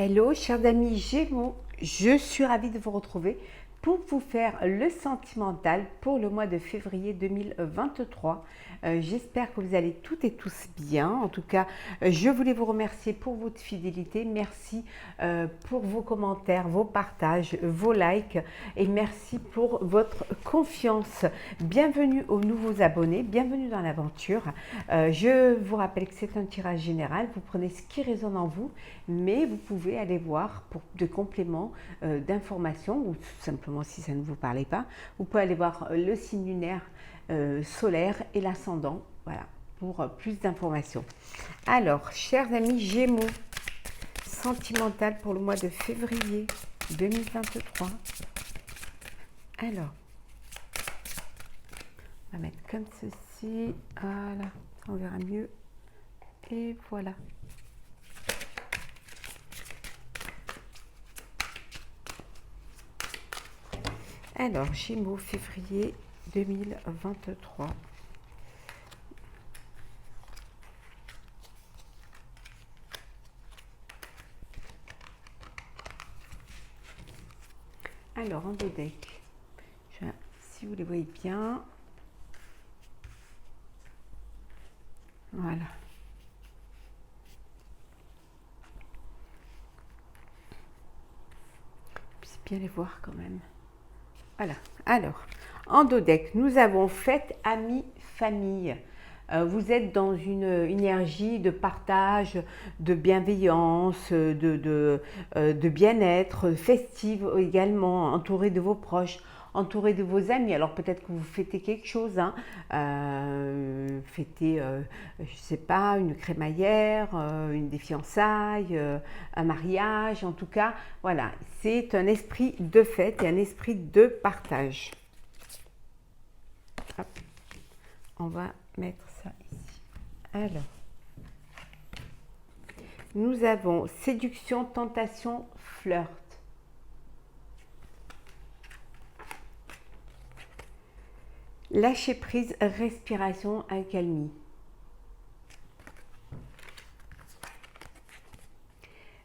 Hello, chers amis Gémeaux, je suis ravie de vous retrouver pour vous faire le sentimental pour le mois de février 2023. J'espère que vous allez toutes et tous bien. En tout cas, je voulais vous remercier pour votre fidélité. Merci pour vos commentaires, vos partages, vos likes et merci pour votre confiance. Bienvenue aux nouveaux abonnés, bienvenue dans l'aventure. Je vous rappelle que c'est un tirage général. Vous prenez ce qui résonne en vous, mais vous pouvez aller voir pour de compléments d'informations ou tout simplement si ça ne vous parlait pas, vous pouvez aller voir le signe lunaire solaire et l'ascendant, voilà, pour plus d'informations. Alors, chers amis Gémeaux, sentimental pour le mois de février 2023. Alors, on va mettre comme ceci, voilà, on verra mieux, et voilà. Alors, Gémeaux, février 2023. Alors, en deux decks, si vous les voyez bien, voilà. Puis bien les voir quand même. Voilà. Alors, en deux decks, nous avons fête, amis, famille. Vous êtes dans une énergie de partage, de bienveillance, de bien-être, festive également, entouré de vos proches, entouré de vos amis. Alors peut-être que vous fêtez quelque chose, hein. Fêtez, je ne sais pas, une crémaillère, une des fiançailles, un mariage. En tout cas, voilà, c'est un esprit de fête et un esprit de partage. Hop. On va mettre ça ici. Alors, nous avons séduction, tentation, flirt. Lâcher prise, respiration, accalmie.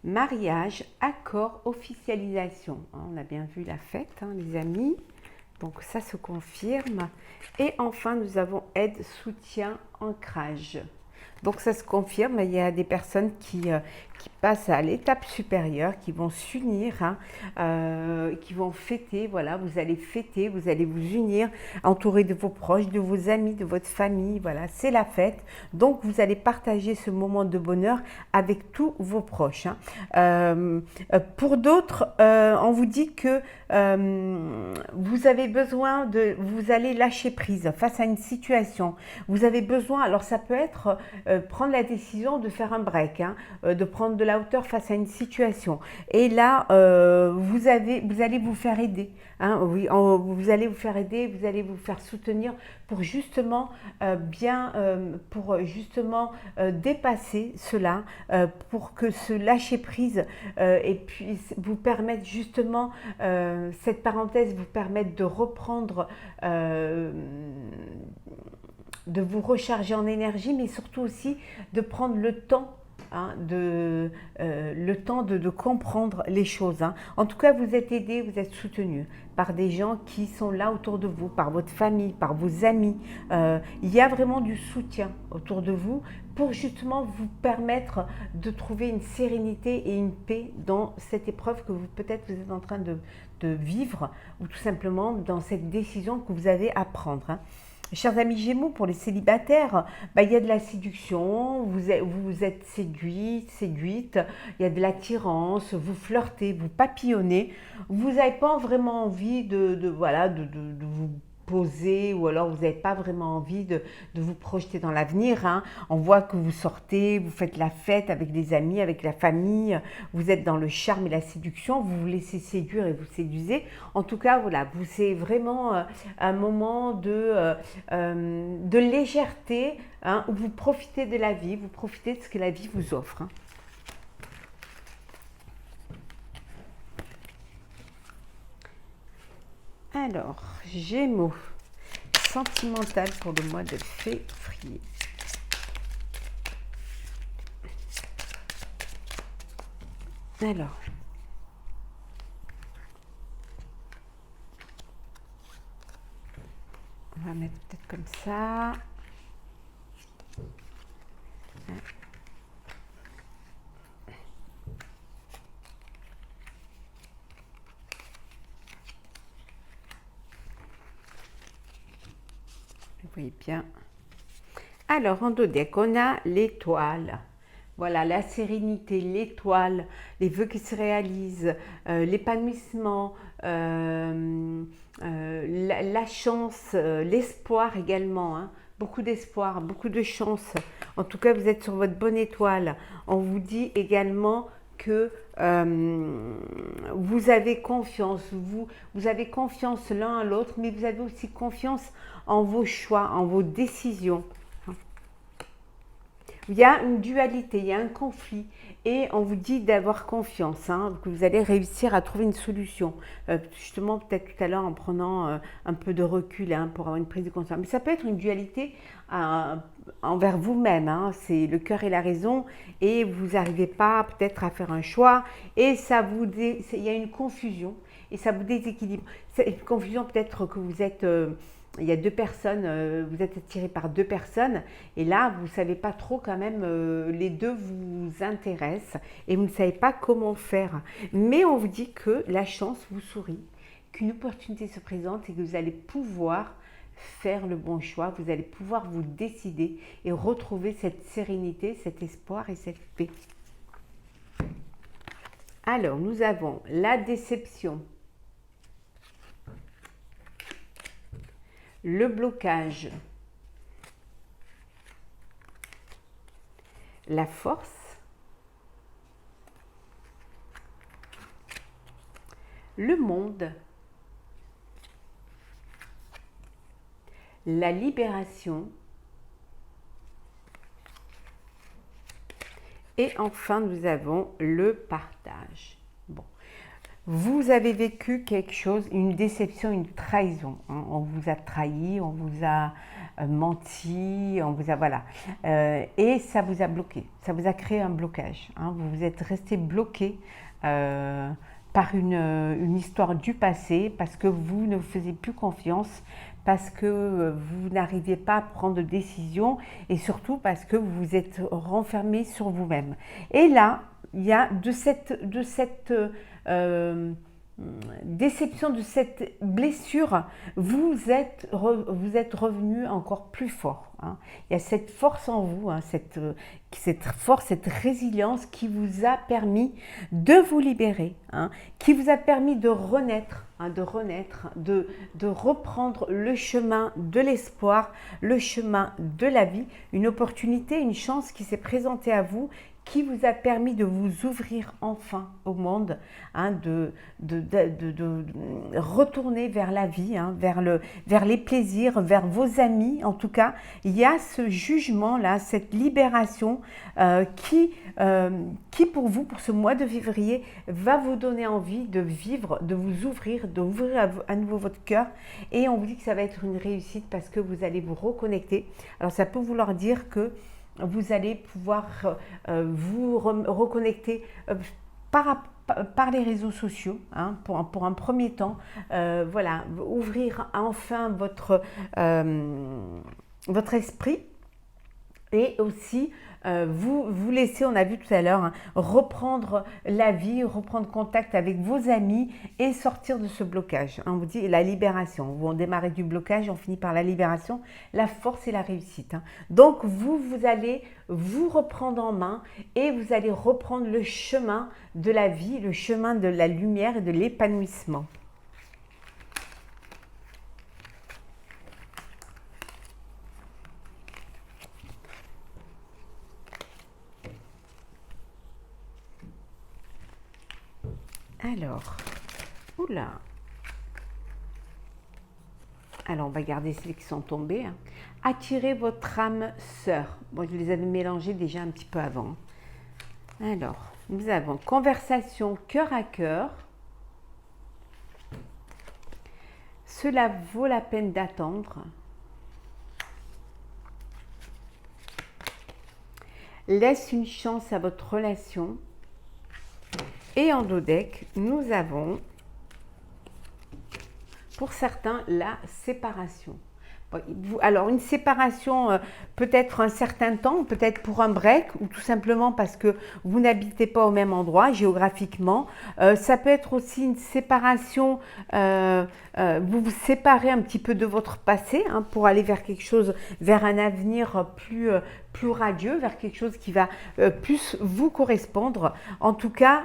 Mariage, accord, officialisation. On a bien vu la fête, hein, les amis. Donc ça se confirme. Et enfin, nous avons aide, soutien, ancrage. Donc ça se confirme, il y a des personnes qui passent à l'étape supérieure, qui vont s'unir, hein, qui vont fêter, voilà, vous allez fêter, vous allez vous unir, entouré de vos proches, de vos amis, de votre famille, voilà, c'est la fête. Donc vous allez partager ce moment de bonheur avec tous vos proches, hein. Pour d'autres, on vous dit que vous avez besoin de, vous allez lâcher prise face à une situation. Vous avez besoin, alors ça peut être prendre la décision de faire un break, hein, de prendre de la hauteur face à une situation. Et là, vous allez vous faire aider. Hein, oui, vous allez vous faire aider, vous allez vous faire soutenir pour justement dépasser cela, pour que ce lâcher prise et puisse vous permettre justement, cette parenthèse vous permette de reprendre, de vous recharger en énergie, mais surtout aussi de prendre le temps, hein, de comprendre les choses, hein. En tout cas, vous êtes aidé, vous êtes soutenu par des gens qui sont là autour de vous, par votre famille, par vos amis. Il y a vraiment du soutien autour de vous pour justement vous permettre de trouver une sérénité et une paix dans cette épreuve que peut-être vous êtes en train de vivre, ou tout simplement dans cette décision que vous avez à prendre, hein. Chers amis Gémeaux, pour les célibataires, il y a de la séduction, vous êtes séduite, il y a de l'attirance, vous flirtez, vous papillonnez, vous n'avez pas vraiment envie de vous poser, ou alors vous n'avez pas vraiment envie de vous projeter dans l'avenir, hein. On voit que vous sortez, vous faites la fête avec des amis, avec la famille, vous êtes dans le charme et la séduction, vous vous laissez séduire et vous séduisez. En tout cas, voilà, c'est vraiment un moment de légèreté, hein, où vous profitez de la vie, vous profitez de ce que la vie vous offre, hein. Alors, Gémeaux, sentimental pour le mois de février. Alors, on va mettre peut-être comme ça. Vous voyez bien. Alors, en dodeck, on a l'étoile. Voilà, la sérénité, l'étoile, les vœux qui se réalisent, l'épanouissement, la chance, l'espoir également. Hein. Beaucoup d'espoir, beaucoup de chance. En tout cas, vous êtes sur votre bonne étoile. On vous dit également que vous avez confiance, vous avez confiance l'un à l'autre, mais vous avez aussi confiance en vos choix, en vos décisions. Il y a une dualité, il y a un conflit et on vous dit d'avoir confiance, hein, que vous allez réussir à trouver une solution. Justement, peut-être tout à l'heure en prenant un peu de recul hein, pour avoir une prise de conscience. Mais ça peut être une dualité envers vous-même, hein, c'est le cœur et la raison et vous n'arrivez pas peut-être à faire un choix et il y a une confusion et ça vous déséquilibre. C'est une confusion peut-être que vous êtes... il y a deux personnes, vous êtes attiré par deux personnes et là, vous ne savez pas trop quand même, les deux vous intéressent et vous ne savez pas comment faire. Mais on vous dit que la chance vous sourit, qu'une opportunité se présente et que vous allez pouvoir faire le bon choix, vous allez pouvoir vous décider et retrouver cette sérénité, cet espoir et cette paix. Alors, nous avons la déception, le blocage, la force, le monde, la libération et enfin nous avons le partage. Bon. Vous avez vécu quelque chose, une déception, une trahison. Hein. On vous a trahi, on vous a menti, on vous a voilà, et ça vous a bloqué, ça vous a créé un blocage. Hein. Vous vous êtes resté bloqué par une histoire du passé parce que vous ne vous faisiez plus confiance, parce que vous n'arriviez pas à prendre de décision et surtout parce que vous vous êtes renfermé sur vous-même. Et là, il y a de cette déception, de cette blessure, vous êtes revenu encore plus fort. Hein. Il y a cette force en vous, hein, cette force, cette résilience qui vous a permis de vous libérer, hein, qui vous a permis de renaître, hein, de reprendre le chemin de l'espoir, le chemin de la vie, une opportunité, une chance qui s'est présentée à vous, qui vous a permis de vous ouvrir enfin au monde, hein, de retourner vers la vie, hein, vers les plaisirs, vers vos amis. En tout cas, il y a ce jugement-là, cette libération qui pour vous, pour ce mois de février, va vous donner envie de vivre, de vous ouvrir, d'ouvrir à nouveau votre cœur. Et on vous dit que ça va être une réussite parce que vous allez vous reconnecter. Alors ça peut vouloir dire que vous allez pouvoir vous reconnecter par les réseaux sociaux, hein, pour un premier temps, voilà, ouvrir enfin votre esprit et aussi vous laissez, on a vu tout à l'heure, hein, reprendre la vie, reprendre contact avec vos amis et sortir de ce blocage. Hein, on vous dit la libération. On démarre du blocage, on finit par la libération, la force et la réussite. Hein. Donc vous allez vous reprendre en main et vous allez reprendre le chemin de la vie, le chemin de la lumière et de l'épanouissement. Alors, oula. Alors, on va garder celles qui sont tombées. Hein. Attirez votre âme sœur. Bon, je les avais mélangées déjà un petit peu avant. Alors, nous avons conversation cœur à cœur. Cela vaut la peine d'attendre. Laisse une chance à votre relation. Et en dos deck, nous avons, pour certains, la séparation. Alors, une séparation peut-être un certain temps, peut-être pour un break, ou tout simplement parce que vous n'habitez pas au même endroit géographiquement. Ça peut être aussi une séparation, vous vous séparez un petit peu de votre passé hein, pour aller vers quelque chose, vers un avenir plus radieux, vers quelque chose qui va plus vous correspondre. En tout cas,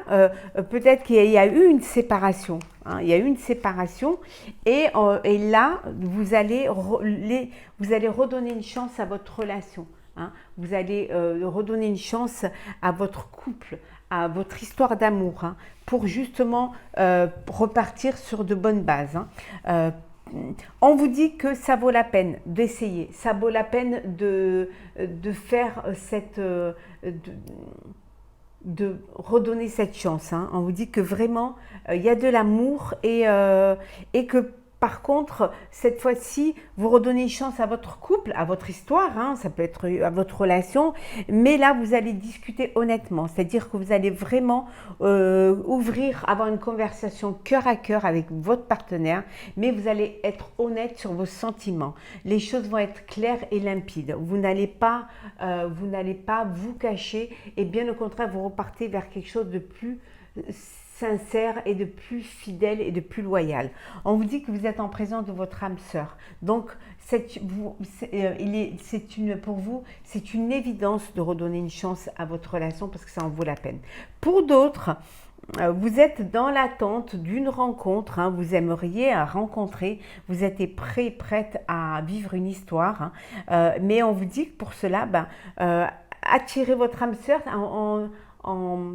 peut-être qu'il y a eu une séparation. Hein, il y a eu une séparation et là, vous allez redonner une chance à votre relation. Hein, vous allez redonner une chance à votre couple, à votre histoire d'amour, hein, pour justement repartir sur de bonnes bases. Hein. On vous dit que ça vaut la peine d'essayer, ça vaut la peine de faire de redonner cette chance. Hein. On vous dit que vraiment, il y a de l'amour et que par contre, cette fois-ci, vous redonnez une chance à votre couple, à votre histoire, hein, ça peut être à votre relation, mais là, vous allez discuter honnêtement, c'est-à-dire que vous allez vraiment avoir une conversation cœur à cœur avec votre partenaire, mais vous allez être honnête sur vos sentiments. Les choses vont être claires et limpides. Vous n'allez pas vous cacher et bien au contraire, vous repartez vers quelque chose de plus sincère et de plus fidèle et de plus loyal. On vous dit que vous êtes en présence de votre âme sœur. Donc, pour vous, c'est une évidence de redonner une chance à votre relation parce que ça en vaut la peine. Pour d'autres, vous êtes dans l'attente d'une rencontre, hein, vous aimeriez rencontrer, vous êtes prête à vivre une histoire, hein, mais on vous dit que pour cela, attirez votre âme sœur en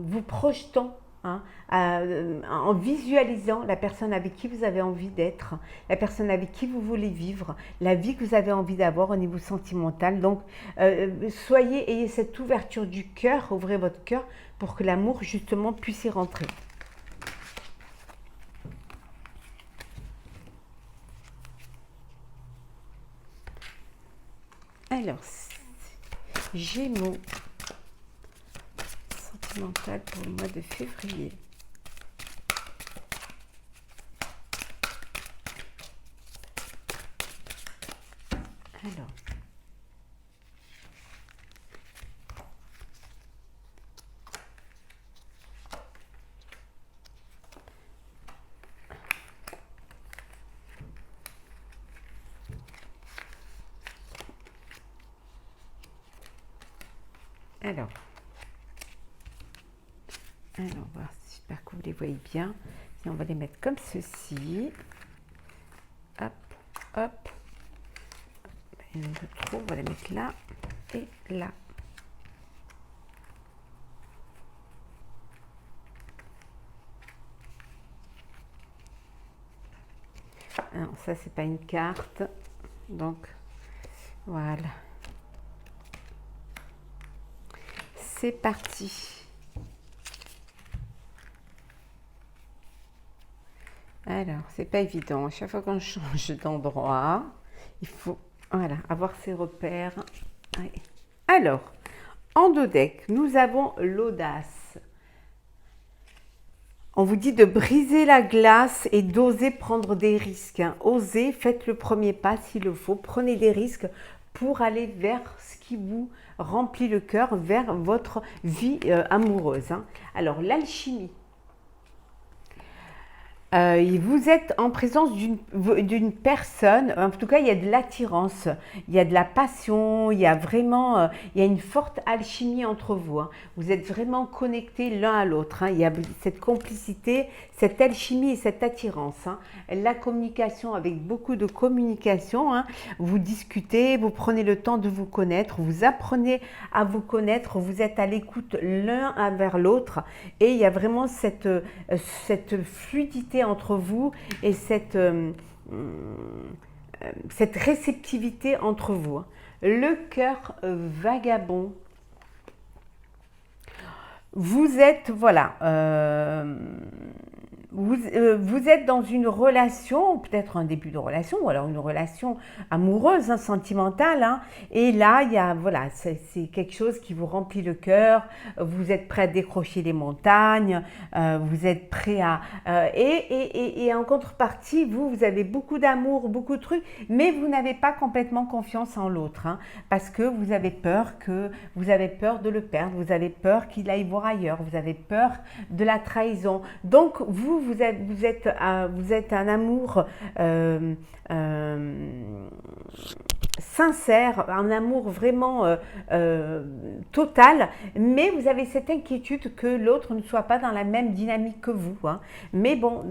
vous projetant, hein, en visualisant la personne avec qui vous avez envie d'être, la personne avec qui vous voulez vivre, la vie que vous avez envie d'avoir au niveau sentimental. Donc, ayez cette ouverture du cœur, ouvrez votre cœur pour que l'amour justement puisse y rentrer. Alors, Gémeaux, sentimental pour le mois de février. Alors, voir, j'espère que vous les voyez bien. Et on va les mettre comme ceci. Hop, hop. Il y en a deux trop, on va les mettre là et là. Alors, ça, c'est pas une carte. Donc, voilà. C'est parti. Alors, c'est pas évident. À chaque fois qu'on change d'endroit, il faut avoir ses repères. Ouais. Alors, en dos deck, nous avons l'audace. On vous dit de briser la glace et d'oser prendre des risques. Hein. Osez, faites le premier pas s'il le faut. Prenez des risques pour aller vers ce qui vous remplit le cœur, vers votre vie amoureuse. Hein. Alors, l'alchimie. Vous êtes en présence d'une personne, en tout cas il y a de l'attirance, il y a de la passion, il y a vraiment il y a une forte alchimie entre vous. Hein. Vous êtes vraiment connectés l'un à l'autre. Hein. Il y a cette complicité, cette alchimie et cette attirance. Hein. La communication, avec beaucoup de communication, hein. Vous discutez, vous prenez le temps de vous connaître, vous apprenez à vous connaître, vous êtes à l'écoute l'un envers l'autre et il y a vraiment cette fluidité entre vous et cette réceptivité entre vous. Le cœur vagabond. Vous êtes, voilà, vous êtes dans une relation, peut-être un début de relation, ou alors une relation amoureuse, hein, sentimentale, hein, et là, il y a, voilà, c'est quelque chose qui vous remplit le cœur, vous êtes prêt à décrocher les montagnes, vous êtes prêt à... et en contrepartie, vous avez beaucoup d'amour, beaucoup de trucs, mais vous n'avez pas complètement confiance en l'autre, hein, parce que vous avez peur de le perdre, vous avez peur qu'il aille voir ailleurs, vous avez peur de la trahison. Donc, vous êtes un amour sincère, un amour vraiment total, mais vous avez cette inquiétude que l'autre ne soit pas dans la même dynamique que vous, hein. Mais bon,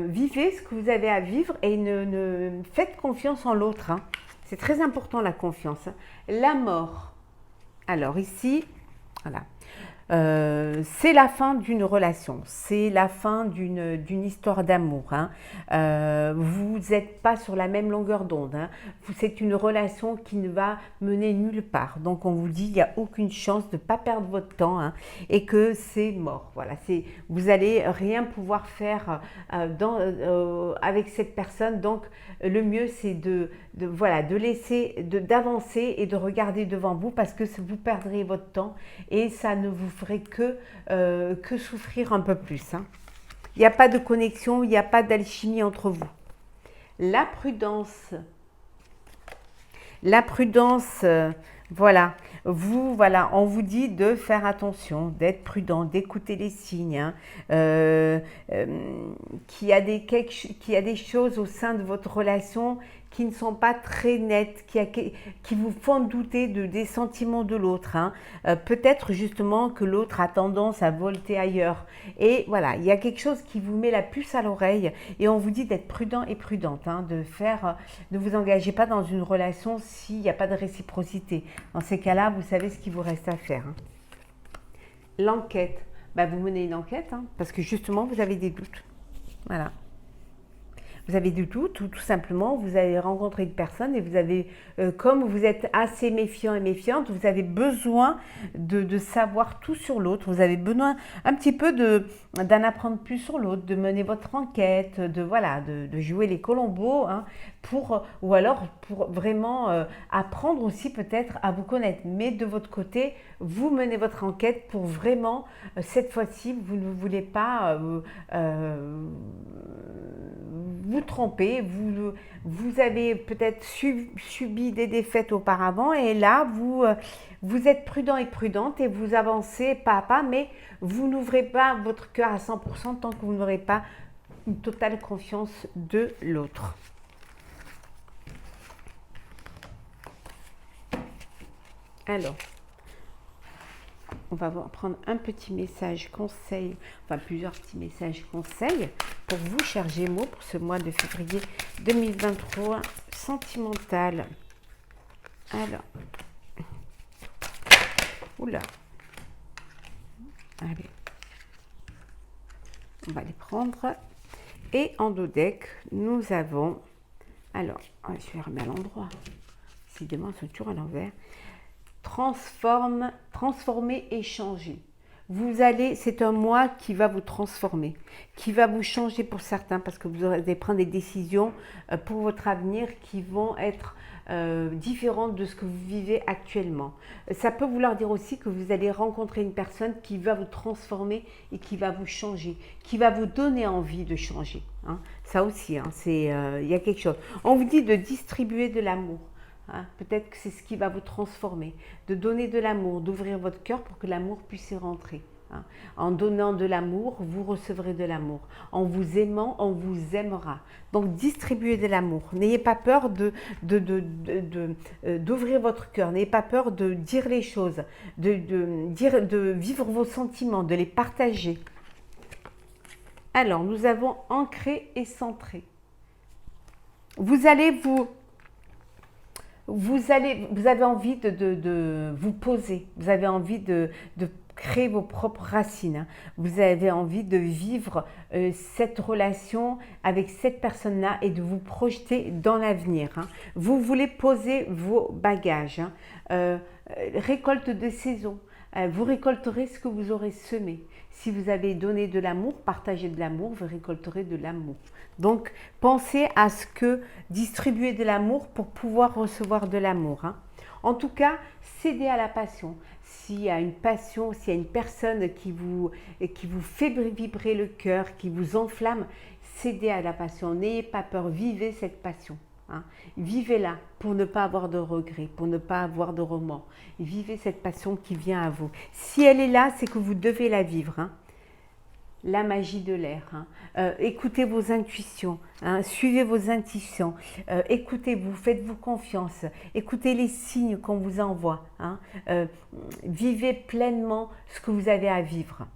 vivez ce que vous avez à vivre et faites confiance en l'autre, hein. C'est très important, la confiance, hein. La mort. Alors ici, voilà. C'est la fin d'une relation, c'est la fin d'une histoire d'amour, hein. Vous n'êtes pas sur la même longueur d'onde, hein. C'est une relation qui ne va mener nulle part. Donc on vous dit, il n'y a aucune chance de ne pas perdre votre temps, hein, et que c'est mort. Voilà, vous n'allez rien pouvoir faire avec cette personne. Donc le mieux, c'est d'avancer et de regarder devant vous, parce que vous perdrez votre temps et ça ne vous ferait que souffrir un peu plus, hein. Il n'y a pas de connexion, il n'y a pas d'alchimie entre vous. La prudence, voilà, on vous dit de faire attention, d'être prudent, d'écouter les signes, hein, qu'il y a des choses au sein de votre relation qui ne sont pas très nettes, qui vous font douter des sentiments de l'autre, hein. Peut-être justement que l'autre a tendance à volter ailleurs. Et voilà, il y a quelque chose qui vous met la puce à l'oreille et on vous dit d'être prudent et prudente, hein, ne vous engagez pas dans une relation s'il n'y a pas de réciprocité. Dans ces cas-là, vous savez ce qu'il vous reste à faire, hein. L'enquête, vous menez une enquête, hein, parce que justement, vous avez des doutes. Voilà. Vous avez du tout simplement, vous avez rencontré une personne et vous avez, comme vous êtes assez méfiant et méfiante, vous avez besoin de savoir tout sur l'autre, vous avez besoin un petit peu d'en apprendre plus sur l'autre, de mener votre enquête, de jouer les colombos, hein, ou alors pour vraiment apprendre aussi peut-être à vous connaître. Mais de votre côté, vous menez votre enquête pour vraiment, cette fois-ci, vous ne voulez pas vous tromper, vous avez peut-être subi des défaites auparavant et là, vous êtes prudent et prudente et vous avancez pas à pas, mais vous n'ouvrez pas votre cœur à 100% tant que vous n'aurez pas une totale confiance de l'autre. Alors, on va prendre un petit message conseil, enfin plusieurs petits messages conseils pour vous, chers Gémeaux, pour ce mois de février 2023, sentimental. Alors, oula, allez, on va les prendre. Et en dos deck, nous avons, alors, je vais remettre à l'endroit, décidément, c'est toujours à l'envers. Transformer et changer. C'est un mois qui va vous transformer, qui va vous changer pour certains, parce que vous allez prendre des décisions pour votre avenir qui vont être différentes de ce que vous vivez actuellement. Ça peut vouloir dire aussi que vous allez rencontrer une personne qui va vous transformer et qui va vous changer, qui va vous donner envie de changer, hein. Ça aussi, hein, il y a quelque chose. On vous dit de distribuer de l'amour. Hein, peut-être que c'est ce qui va vous transformer, de donner de l'amour, d'ouvrir votre cœur pour que l'amour puisse y rentrer, hein. En donnant de l'amour, vous recevrez de l'amour. En vous aimant, on vous aimera. Donc, distribuez de l'amour. N'ayez pas peur d'ouvrir votre cœur. N'ayez pas peur de dire les choses, de vivre vos sentiments, de les partager. Alors, nous avons ancré et centré. Vous avez envie de vous poser, vous avez envie de créer vos propres racines, hein. Vous avez envie de vivre cette relation avec cette personne-là et de vous projeter dans l'avenir, hein. Vous voulez poser vos bagages, hein. Récolte de saison. Vous récolterez ce que vous aurez semé. Si vous avez donné de l'amour, partagé de l'amour, vous récolterez de l'amour. Donc, pensez à ce que distribuer de l'amour pour pouvoir recevoir de l'amour. Hein. En tout cas, cédez à la passion. S'il y a une passion, s'il y a une personne qui vous fait vibrer le cœur, qui vous enflamme, cédez à la passion. N'ayez pas peur, vivez cette passion. Hein. Vivez-la pour ne pas avoir de regrets, pour ne pas avoir de remords. Vivez cette passion qui vient à vous. Si elle est là, c'est que vous devez la vivre. Hein. La magie de l'air. Hein. Écoutez vos intuitions, hein. Suivez vos intuitions, écoutez-vous, faites-vous confiance, écoutez les signes qu'on vous envoie. Hein. Vivez pleinement ce que vous avez à vivre.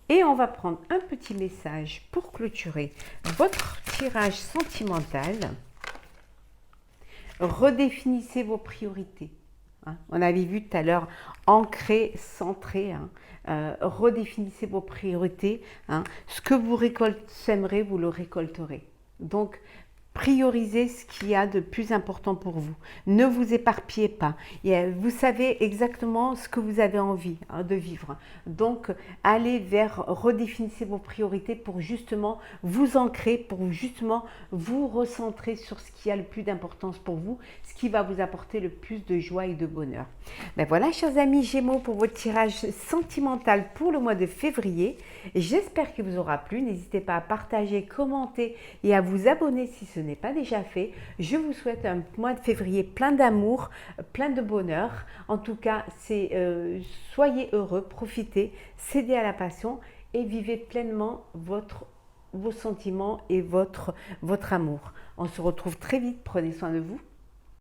Et on va prendre un petit message pour clôturer votre tirage sentimental. Redéfinissez vos priorités. Hein. On avait vu tout à l'heure, ancré, centré. Hein. Redéfinissez vos priorités. Hein. Ce que vous sèmerez, vous le récolterez. Donc, priorisez ce qu'il y a de plus important pour vous. Ne vous éparpillez pas. Vous savez exactement ce que vous avez envie de vivre. Donc, allez redéfinissez vos priorités pour justement vous ancrer, pour justement vous recentrer sur ce qui a le plus d'importance pour vous, ce qui va vous apporter le plus de joie et de bonheur. Ben voilà, chers amis Gémeaux, pour votre tirage sentimental pour le mois de février. J'espère qu'il vous aura plu. N'hésitez pas à partager, commenter et à vous abonner si ce n'est pas déjà fait. Je vous souhaite un mois de février plein d'amour, plein de bonheur. En tout cas, soyez heureux, profitez, cédez à la passion et vivez pleinement vos sentiments et votre amour. On se retrouve très vite. Prenez soin de vous.